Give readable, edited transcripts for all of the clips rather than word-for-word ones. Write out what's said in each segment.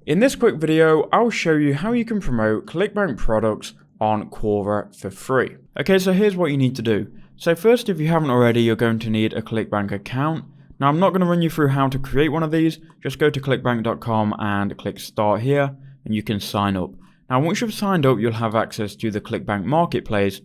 In this quick video, I'll show you how you can promote Clickbank products on Quora for free. Okay, so here's what you need to do. So first, if you haven't already, you're going to need a Clickbank account. Now, I'm not going to run you through how to create one of these. Just go to clickbank.com and click start here, and you can sign up. Now, once you've signed up, you'll have access to the Clickbank marketplace,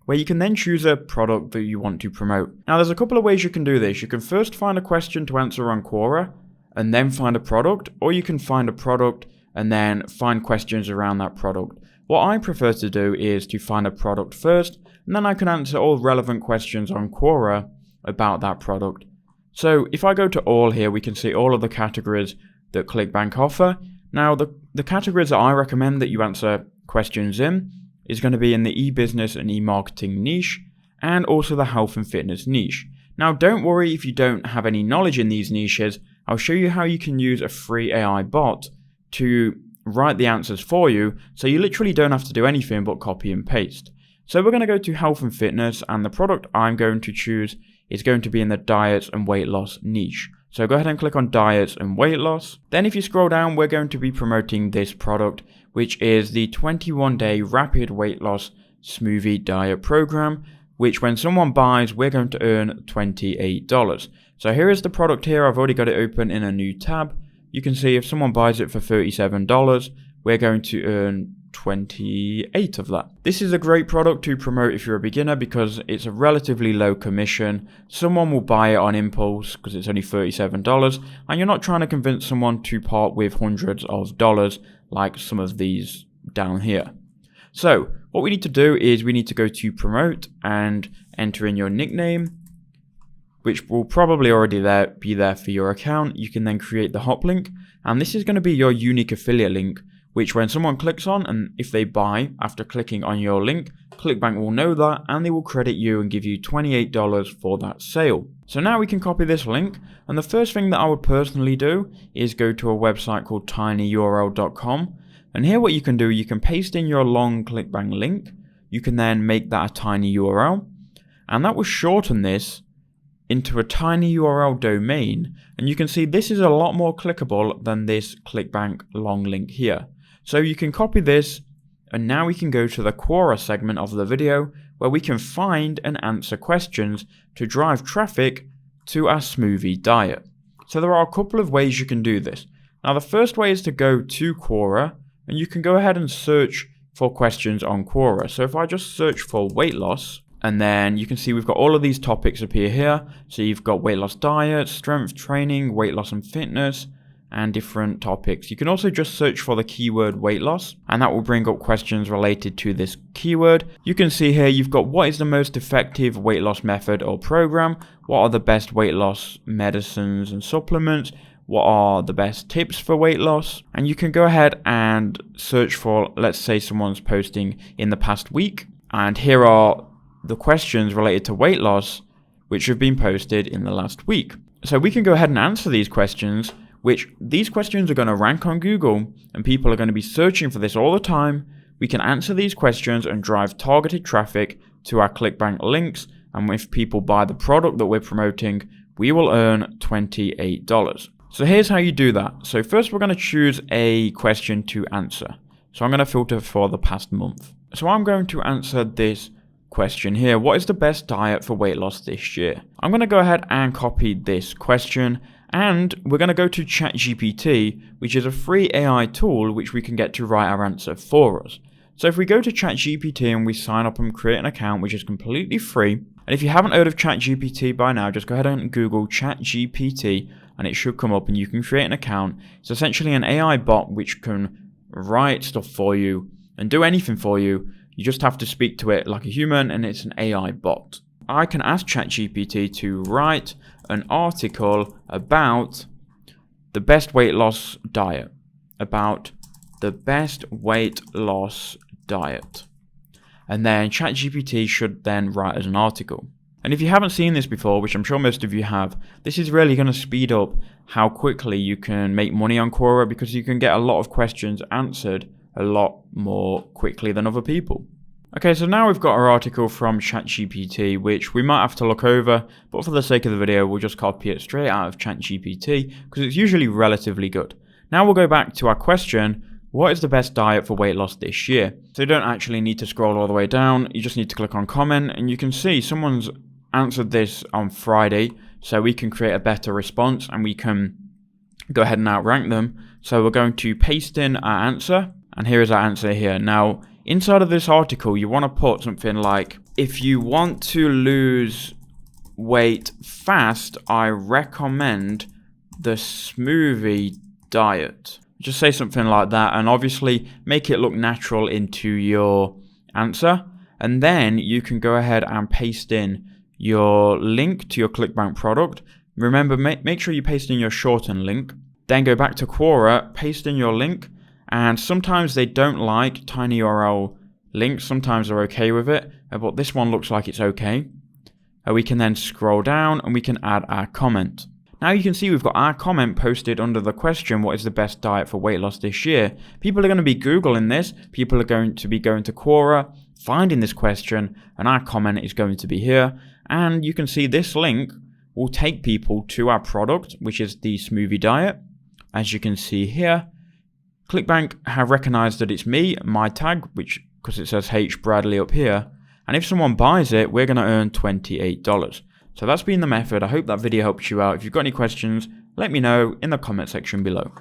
where you can then choose a product that you want to promote. Now, there's a couple of ways you can do this. You can first find a question to answer on Quora, and then find a product, or you can find a product and then find questions around that product. What I prefer to do is to find a product first, and then I can answer all relevant questions on Quora about that product. So if I go to all here, we can see all of the categories that Clickbank offer. Now, the categories that I recommend that you answer questions in is going to be in the e-business and e-marketing niche, and also the health and fitness niche. Now, don't worry if you don't have any knowledge in these niches. I'll show you how you can use a free AI bot to write the answers for you, so you literally don't have to do anything but copy and paste. So we're going to go to health and fitness, and the product I'm going to choose is going to be in the diets and weight loss niche. So go ahead and click on diets and weight loss. Then if you scroll down, we're going to be promoting this product, which is the 21-day rapid weight loss smoothie diet program, which when someone buys, we're going to earn $28. So here is the product here. I've already got it open in a new tab. You can see if someone buys it for $37, we're going to earn 28 of that. This is a great product to promote if you're a beginner because it's a relatively low commission. Someone will buy it on impulse because it's only $37, and you're not trying to convince someone to part with hundreds of dollars like some of these down here. So what we need to do is we need to go to promote and enter in your nickname, which will probably already be there for your account. You can then create the hop link, and this is going to be your unique affiliate link, which when someone clicks on, and if they buy after clicking on your link, Clickbank will know that and they will credit you and give you $28 for that sale. So now we can copy this link, and the first thing that I would personally do is go to a website called tinyurl.com, and here what you can do, you can paste in your long Clickbank link. You can then make that a tiny URL, and that will shorten this into a tiny URL domain, and you can see this is a lot more clickable than this Clickbank long link here. So you can copy this, and now we can go to the Quora segment of the video where we can find and answer questions to drive traffic to our smoothie diet. So there are a couple of ways you can do this. Now the first way is to go to Quora, and you can go ahead and search for questions on Quora. So if I just search for weight loss, and then you can see we've got all of these topics appear here. So you've got weight loss diet, strength training, weight loss and fitness, and different topics. You can also just search for the keyword weight loss, and that will bring up questions related to this keyword. You can see here you've got what is the most effective weight loss method or program, what are the best weight loss medicines and supplements, what are the best tips for weight loss, and you can go ahead and search for, let's say someone's posting in the past week, and here are the questions related to weight loss which have been posted in the last week. So we can go ahead and answer these questions, which these questions are going to rank on Google, and people are going to be searching for this all the time. We can answer these questions and drive targeted traffic to our Clickbank links, and if people buy the product that we're promoting, we will earn $28. So here's how you do that. So first we're going to choose a question to answer. So I'm going to filter for the past month. So I'm going to answer this question here. What is the best diet for weight loss this year? I'm going to go ahead and copy this question, and we're going to go to ChatGPT, which is a free AI tool which we can get to write our answer for us. So if we go to ChatGPT and we sign up and create an account, which is completely free, and if you haven't heard of ChatGPT by now, just go ahead and Google ChatGPT and it should come up and you can create an account. It's essentially an AI bot which can write stuff for you and do anything for you. You just have to speak to it like a human, and it's an AI bot. I can ask ChatGPT to write an article about the best weight loss diet. About the best weight loss diet. And then ChatGPT should then write as an article. And if you haven't seen this before, which I'm sure most of you have, this is really going to speed up how quickly you can make money on Quora, because you can get a lot of questions answered a lot more quickly than other people. Okay, so now we've got our article from ChatGPT, which we might have to look over, but for the sake of the video, we'll just copy it straight out of ChatGPT because it's usually relatively good. Now we'll go back to our question, what is the best diet for weight loss this year? So you don't actually need to scroll all the way down, you just need to click on comment, and you can see someone's answered this on Friday, so we can create a better response and we can go ahead and outrank them. So we're going to paste in our answer, and here is our answer here. Now, inside of this article, you want to put something like, if you want to lose weight fast, I recommend the smoothie diet. Just say something like that, and obviously make it look natural into your answer. And then you can go ahead and paste in your link to your Clickbank product. Remember, make sure you paste in your shortened link. Then go back to Quora, paste in your link. And sometimes they don't like tiny URL links. Sometimes they're okay with it, but this one looks like it's okay. We can then scroll down and we can add our comment. Now you can see we've got our comment posted under the question, what is the best diet for weight loss this year? People are going to be Googling this. People are going to be going to Quora, finding this question, and our comment is going to be here. And you can see this link will take people to our product, which is the smoothie diet. As you can see here, Clickbank have recognized that it's me, my tag, which because it says H Bradley up here. And if someone buys it, we're going to earn $28. So that's been the method. I hope that video helps you out. If you've got any questions, let me know in the comment section below.